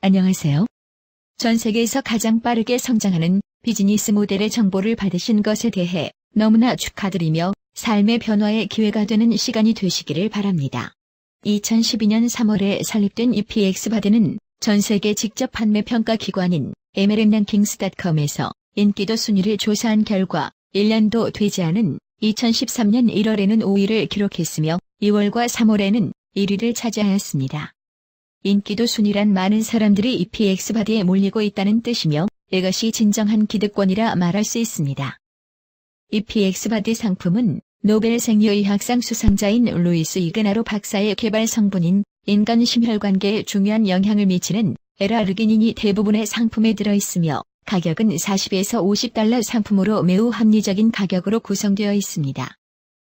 안녕하세요. 전 세계에서 가장 빠르게 성장하는 비즈니스 모델의 정보를 받으신 것에 대해 너무나 축하드리며 삶의 변화의 기회가 되는 시간이 되시기를 바랍니다. 2012년 3월에 설립된 EPX바디는 전 세계 직접 판매 평가 기관인 MLMRankings.com에서 인기도 순위를 조사한 결과 1년도 되지 않은 2013년 1월에는 5위를 기록했으며 2월과 3월에는 1위를 차지하였습니다. 인기도 순위란 많은 사람들이 EPX바디에 몰리고 있다는 뜻이며 이것이 진정한 기득권이라 말할 수 있습니다. EPX바디 상품은 노벨 생리의학상 수상자인 루이스 이그나로 박사의 개발 성분인 인간 심혈관계에 중요한 영향을 미치는 L-아르기닌이 대부분의 상품에 들어있으며 가격은 40에서 $50 상품으로 매우 합리적인 가격으로 구성되어 있습니다.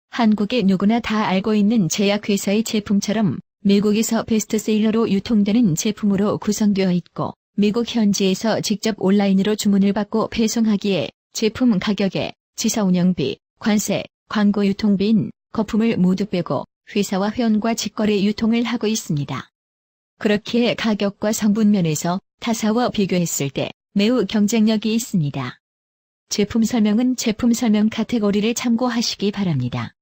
한국의 누구나 다 알고 있는 제약회사의 제품처럼 미국에서 베스트셀러로 유통되는 제품으로 구성되어 있고 미국 현지에서 직접 온라인으로 주문을 받고 배송하기에 제품 가격에 지사 운영비, 관세, 광고 유통비인 거품을 모두 빼고 회사와 회원과 직거래 유통을 하고 있습니다. 그렇기에 가격과 성분 면에서 타사와 비교했을 때 매우 경쟁력이 있습니다. 제품 설명은 제품 설명 카테고리를 참고하시기 바랍니다.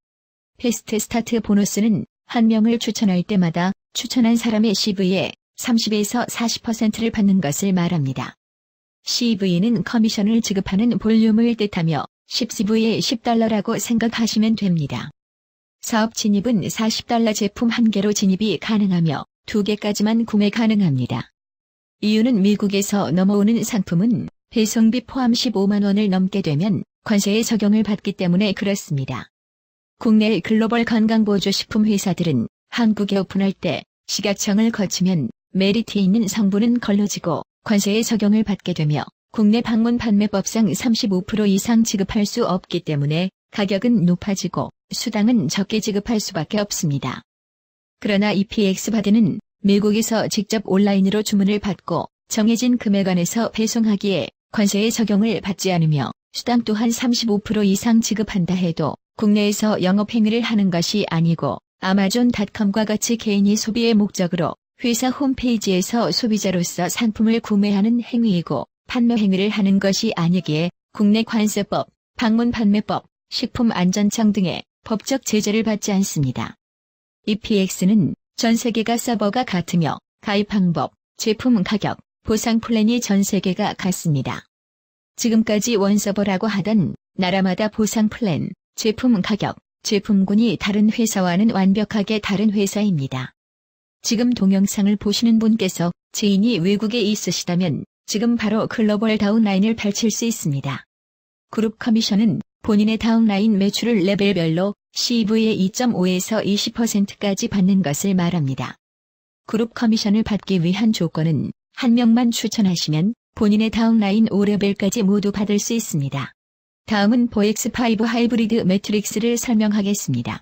패스트 스타트 보너스는 한 명을 추천할 때마다 추천한 사람의 CV에 30에서 40%를 받는 것을 말합니다. CV는 커미션을 지급하는 볼륨을 뜻하며 10CV에 $10라고 생각하시면 됩니다. 사업 진입은 $40 제품 1개로 진입이 가능하며 2개까지만 구매 가능합니다. 이유는 미국에서 넘어오는 상품은 배송비 포함 15만 원을 넘게 되면 관세의 적용을 받기 때문에 그렇습니다. 국내 글로벌 건강보조식품 회사들은 한국에 오픈할 때 식약청을 거치면 메리트에 있는 성분은 걸러지고 관세의 적용을 받게 되며 국내 방문 판매법상 35% 이상 지급할 수 없기 때문에 가격은 높아지고 수당은 적게 지급할 수밖에 없습니다. 그러나 EPX바디는 미국에서 직접 온라인으로 주문을 받고 정해진 금액 안에서 배송하기에 관세의 적용을 받지 않으며 수당 또한 35% 이상 지급한다 해도 국내에서 영업행위를 하는 것이 아니고 아마존.com과 같이 개인이 소비의 목적으로 회사 홈페이지에서 소비자로서 상품을 구매하는 행위이고 판매 행위를 하는 것이 아니기에 국내 관세법, 방문판매법, 식품안전청 등의 법적 제재를 받지 않습니다. EPX는 전 세계가 서버가 같으며 가입 방법, 제품 가격, 보상 플랜이 전 세계가 같습니다. 지금까지 원서버라고 하던 나라마다 보상 플랜, 제품 가격, 제품군이 다른 회사와는 완벽하게 다른 회사입니다. 지금 동영상을 보시는 분께서 지인이 외국에 있으시다면 지금 바로 글로벌 다운라인을 펼칠 수 있습니다. 그룹 커미션은 본인의 다운라인 매출을 레벨별로 CV의 2.5에서 20%까지 받는 것을 말합니다. 그룹 커미션을 받기 위한 조건은 한 명만 추천하시면 본인의 다운라인 5레벨까지 모두 받을 수 있습니다. 다음은 보엑스5 하이브리드 매트릭스를 설명하겠습니다.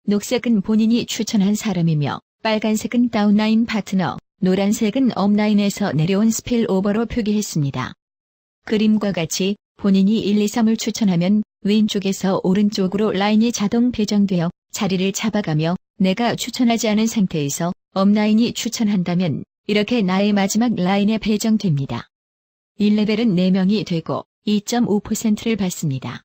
녹색은 본인이 추천한 사람이며 빨간색은 다운라인 파트너, 노란색은 업라인에서 내려온 스필오버로 표기했습니다. 그림과 같이 본인이 1, 2, 3을 추천하면 왼쪽에서 오른쪽으로 라인이 자동 배정되어 자리를 잡아가며 내가 추천하지 않은 상태에서 업라인이 추천한다면 이렇게 나의 마지막 라인에 배정됩니다. 1레벨은 4명이 되고 2.5%를 받습니다.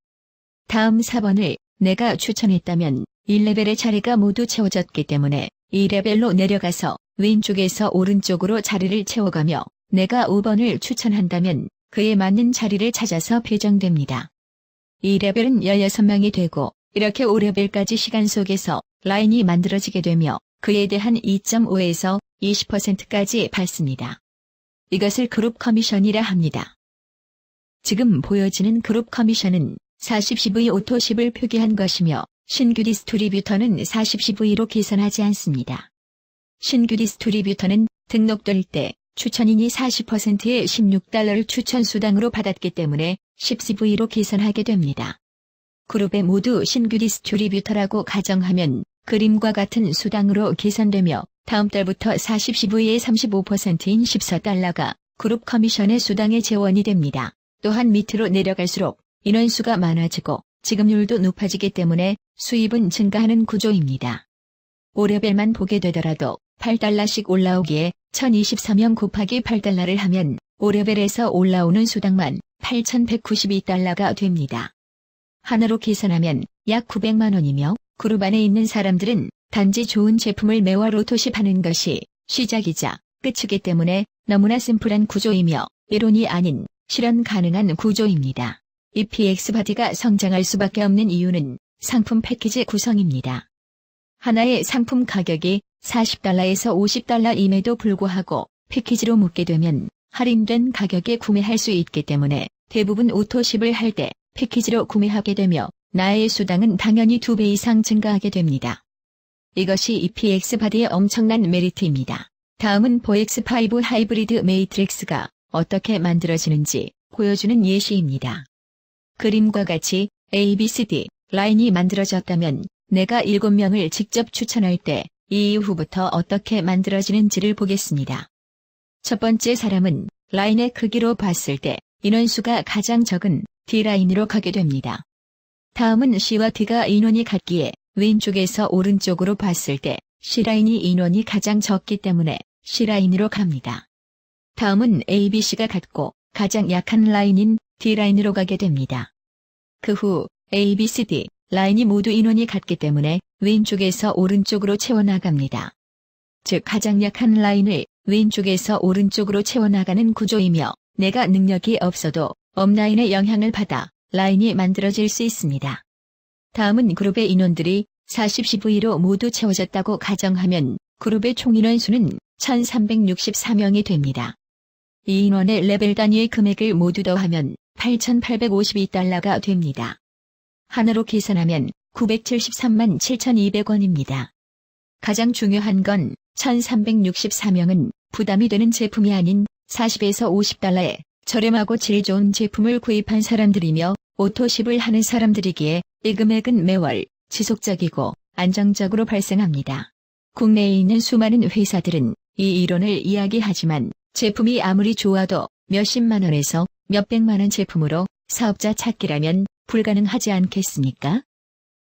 다음 4번을 내가 추천했다면 1레벨의 자리가 모두 채워졌기 때문에 2레벨로 내려가서 왼쪽에서 오른쪽으로 자리를 채워가며 내가 5번을 추천한다면 그에 맞는 자리를 찾아서 배정됩니다. 2레벨은 16명이 되고 이렇게 5레벨까지 시간 속에서 라인이 만들어지게 되며 그에 대한 2.5에서 20%까지 받습니다. 이것을 그룹 커미션이라 합니다. 지금 보여지는 그룹 커미션은 40CV 오토10을 표기한 것이며 신규 디스트리뷰터는 40CV로 계산하지 않습니다. 신규 디스트리뷰터는 등록될 때 추천인이 40%의 $16를 추천 수당으로 받았기 때문에 10CV로 계산하게 됩니다. 그룹에 모두 신규 디스트리뷰터라고 가정하면 그림과 같은 수당으로 계산되며 다음 달부터 40CV의 35%인 $14가 그룹 커미션의 수당의 재원이 됩니다. 또한 밑으로 내려갈수록 인원수가 많아지고 지급률도 높아지기 때문에 수입은 증가하는 구조입니다. 5레벨만 보게 되더라도 $8씩 올라오기에 1024명 곱하기 8달러를 하면 5레벨에서 올라오는 수당만 8,192달러가 됩니다. 하나로 계산하면 약 900만 원이며 그룹 안에 있는 사람들은 단지 좋은 제품을 매월 오토십하는 것이 시작이자 끝이기 때문에 너무나 심플한 구조이며 이론이 아닌 실현 가능한 구조입니다. EPX 바디가 성장할 수밖에 없는 이유는 상품 패키지 구성입니다. 하나의 상품 가격이 40달러에서 50달러임에도 불구하고 패키지로 묶게 되면 할인된 가격에 구매할 수 있기 때문에 대부분 오토십을 할 때 패키지로 구매하게 되며 나의 수당은 당연히 2배 이상 증가하게 됩니다. 이것이 EPX 바디의 엄청난 메리트입니다. 다음은 보엑스5 하이브리드 매트릭스가 어떻게 만들어지는지 보여주는 예시입니다. 그림과 같이 ABCD 라인이 만들어졌다면 내가 7명을 직접 추천할 때 이 이후부터 어떻게 만들어지는지를 보겠습니다. 첫 번째 사람은 라인의 크기로 봤을 때 인원수가 가장 적은 D라인으로 가게 됩니다. 다음은 C와 D가 인원이 같기에 왼쪽에서 오른쪽으로 봤을 때 C라인이 인원이 가장 적기 때문에 C라인으로 갑니다. 다음은 ABC가 같고 가장 약한 라인인 D라인으로 가게 됩니다. 그 후 ABCD 라인이 모두 인원이 같기 때문에 왼쪽에서 오른쪽으로 채워나갑니다. 즉 가장 약한 라인을 왼쪽에서 오른쪽으로 채워나가는 구조이며 내가 능력이 없어도 업라인의 영향을 받아 라인이 만들어질 수 있습니다. 다음은 그룹의 인원들이 40CV로 모두 채워졌다고 가정하면 그룹의 총 인원수는 1364명이 됩니다. 이 인원의 레벨 단위의 금액을 모두 더하면 8,852달러가 됩니다. 하나로 계산하면 973만 7,200원입니다. 가장 중요한 건 1364명은 부담이 되는 제품이 아닌 40에서 50달러에 저렴하고 질 좋은 제품을 구입한 사람들이며 오토십을 하는 사람들이기에 이 금액은 매월 지속적이고 안정적으로 발생합니다. 국내에 있는 수많은 회사들은 이 이론을 이야기하지만 제품이 아무리 좋아도 몇십만 원에서 몇백만 원 제품으로 사업자 찾기라면 불가능하지 않겠습니까?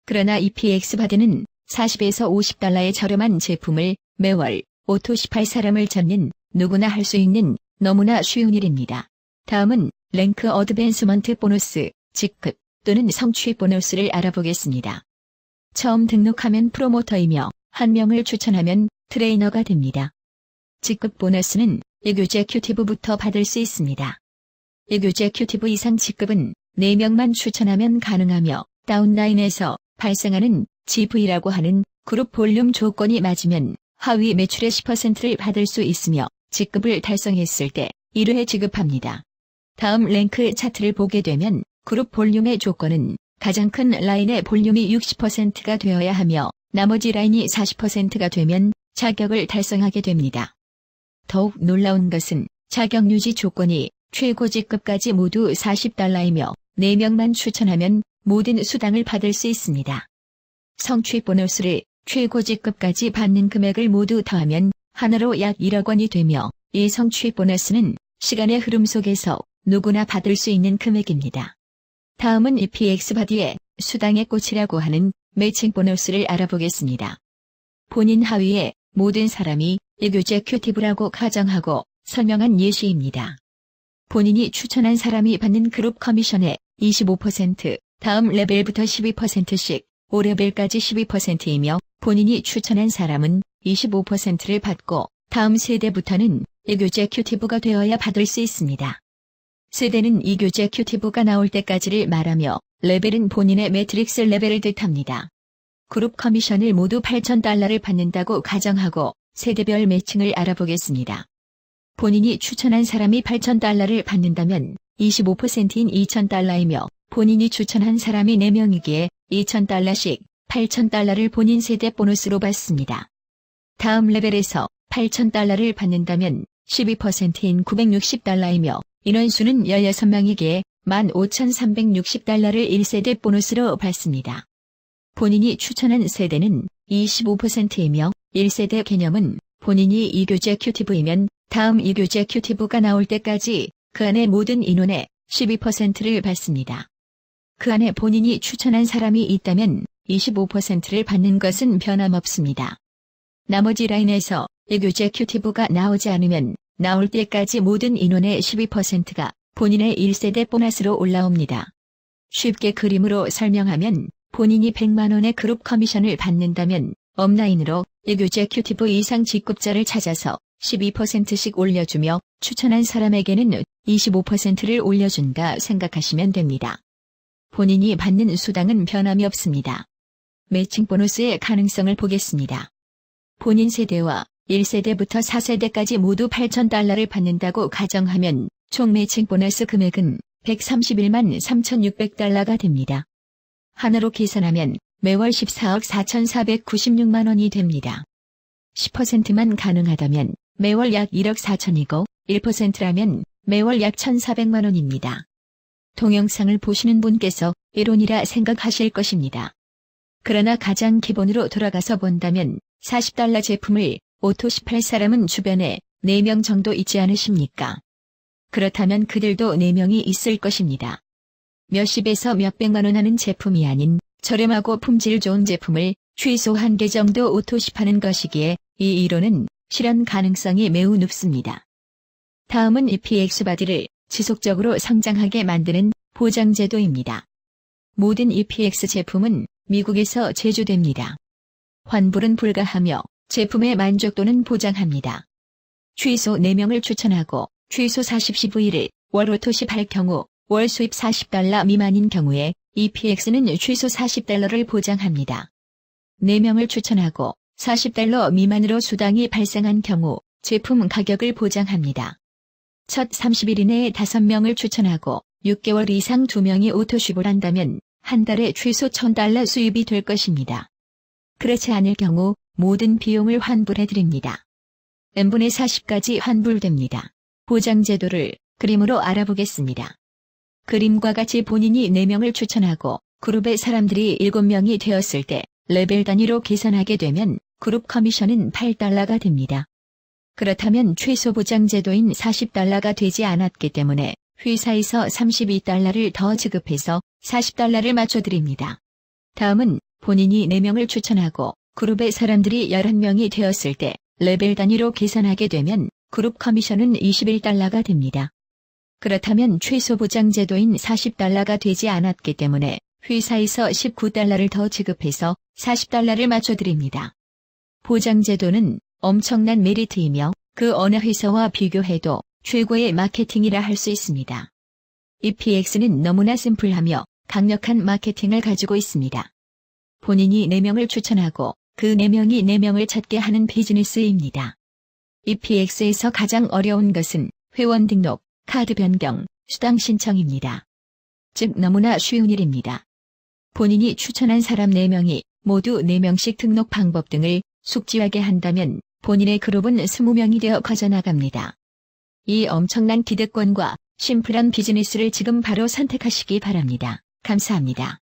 그러나 EPX 바디는 40에서 50달러의 저렴한 제품을 매월 오토십할 사람을 찾는 누구나 할 수 있는 너무나 쉬운 일입니다. 다음은 랭크 어드밴스먼트 보너스, 직급 또는 성취 보너스를 알아보겠습니다. 처음 등록하면 프로모터이며 한 명을 추천하면 트레이너가 됩니다. 직급 보너스는 에그제큐티브부터 받을 수 있습니다. 에그제큐티브 이상 직급은 4명만 추천하면 가능하며 다운라인에서 발생하는 GV라고 하는 그룹 볼륨 조건이 맞으면 하위 매출의 10%를 받을 수 있으며 직급을 달성했을 때 1회 지급합니다. 다음 랭크 차트를 보게 되면 그룹 볼륨의 조건은 가장 큰 라인의 볼륨이 60%가 되어야 하며 나머지 라인이 40%가 되면 자격을 달성하게 됩니다. 더욱 놀라운 것은 자격 유지 조건이 최고 직급까지 모두 40달러이며 4명만 추천하면 모든 수당을 받을 수 있습니다. 성취 보너스를 최고 직급까지 받는 금액을 모두 더하면 하나로 약 1억 원이 되며 이 성취 보너스는 시간의 흐름 속에서 누구나 받을 수 있는 금액입니다. 다음은 EPX 바디의 수당의 꽃이라고 하는 매칭 보너스를 알아보겠습니다. 본인 하위에 모든 사람이 에그제큐티브라고 가정하고 설명한 예시입니다. 본인이 추천한 사람이 받는 그룹 커미션의 25%, 다음 레벨부터 12%씩 5레벨까지 12%이며 본인이 추천한 사람은 25%를 받고 다음 세대부터는 에그제큐티브가 되어야 받을 수 있습니다. 세대는 에그제큐티브가 나올 때까지를 말하며 레벨은 본인의 매트릭스 레벨을 뜻합니다. 그룹 커미션을 모두 8,000달러를 받는다고 가정하고 세대별 매칭을 알아보겠습니다. 본인이 추천한 사람이 8,000달러를 받는다면 25%인 2,000달러이며 본인이 추천한 사람이 4명이기에 2,000달러씩 8,000달러를 본인 세대 보너스로 받습니다. 다음 레벨에서 8,000달러를 받는다면 12%인 960달러이며 인원수는 16명이기에 15,360달러를 1세대 보너스로 받습니다. 본인이 추천한 세대는 25%이며 1세대 개념은 본인이 이교제큐티브이면 다음 이교제큐티브가 나올 때까지 그 안에 모든 인원의 12%를 받습니다. 그 안에 본인이 추천한 사람이 있다면 25%를 받는 것은 변함없습니다. 나머지 라인에서 에그제큐티브가 나오지 않으면 나올 때까지 모든 인원의 12%가 본인의 1세대 보너스로 올라옵니다. 쉽게 그림으로 설명하면 본인이 100만 원의 그룹 커미션을 받는다면 업라인으로 에그제큐티브 이상 직급자를 찾아서 12%씩 올려주며 추천한 사람에게는 25%를 올려준다 생각하시면 됩니다. 본인이 받는 수당은 변함이 없습니다. 매칭 보너스의 가능성을 보겠습니다. 본인 세대와 1세대부터 4세대까지 모두 $8,000를 받는다고 가정하면 총 매칭 보너스 금액은 $131만 3,600가 됩니다. 한화로 계산하면 매월 14억 4,496만 원이 됩니다. 10%만 가능하다면 매월 약 1억 4천이고 1%라면 매월 약 1,400만 원입니다. 동영상을 보시는 분께서 이론이라 생각하실 것입니다. 그러나 가장 기본으로 돌아가서 본다면 $40 제품을 오토 18사람은 주변에 4명 정도 있지 않으십니까? 그렇다면 그들도 4명이 있을 것입니다. 몇십에서 몇백만 원 하는 제품이 아닌 저렴하고 품질 좋은 제품을 최소 1개 정도 오토십하는 것이기에 이 이론은 실현 가능성이 매우 높습니다. 다음은 EPX 바디를 지속적으로 성장하게 만드는 보장제도입니다. 모든 EPX 제품은 미국에서 제조됩니다. 환불은 불가하며 제품의 만족도는 보장합니다. 최소 4명을 추천하고 최소 40cv를 월 오토십할 경우 월 수입 $40 미만인 경우에 EPX는 최소 $40를 보장합니다. 4명을 추천하고 $40 미만으로 수당이 발생한 경우 제품 가격을 보장합니다. 첫 30일 이내에 5명을 추천하고 6개월 이상 2명이 오토쉽을 한다면 한 달에 최소 $1,000 수입이 될 것입니다. 그렇지 않을 경우 모든 비용을 환불해드립니다. n분의 40까지 환불됩니다. 보장제도를 그림으로 알아보겠습니다. 그림과 같이 본인이 4명을 추천하고 그룹의 사람들이 7명이 되었을 때 레벨 단위로 계산하게 되면 그룹 커미션은 $8가 됩니다. 그렇다면 최소 보장제도인 $40가 되지 않았기 때문에 회사에서 $32를 더 지급해서 $40를 맞춰드립니다. 다음은 본인이 4명을 추천하고 그룹의 사람들이 11명이 되었을 때 레벨 단위로 계산하게 되면 그룹 커미션은 $21가 됩니다. 그렇다면 최소 보장제도인 $40가 되지 않았기 때문에 회사에서 $19를 더 지급해서 $40를 맞춰드립니다. 보장제도는 엄청난 메리트이며 그 어느 회사와 비교해도 최고의 마케팅이라 할 수 있습니다. EPX는 너무나 심플하며 강력한 마케팅을 가지고 있습니다. 본인이 4명을 추천하고 그 4명이 4명을 찾게 하는 비즈니스입니다. EPX에서 가장 어려운 것은 회원 등록, 카드 변경, 수당 신청입니다. 즉 너무나 쉬운 일입니다. 본인이 추천한 사람 4명이 모두 4명씩 등록 방법 등을 숙지하게 한다면 본인의 그룹은 20명이 되어 커져나갑니다. 이 엄청난 기득권과 심플한 비즈니스를 지금 바로 선택하시기 바랍니다. 감사합니다.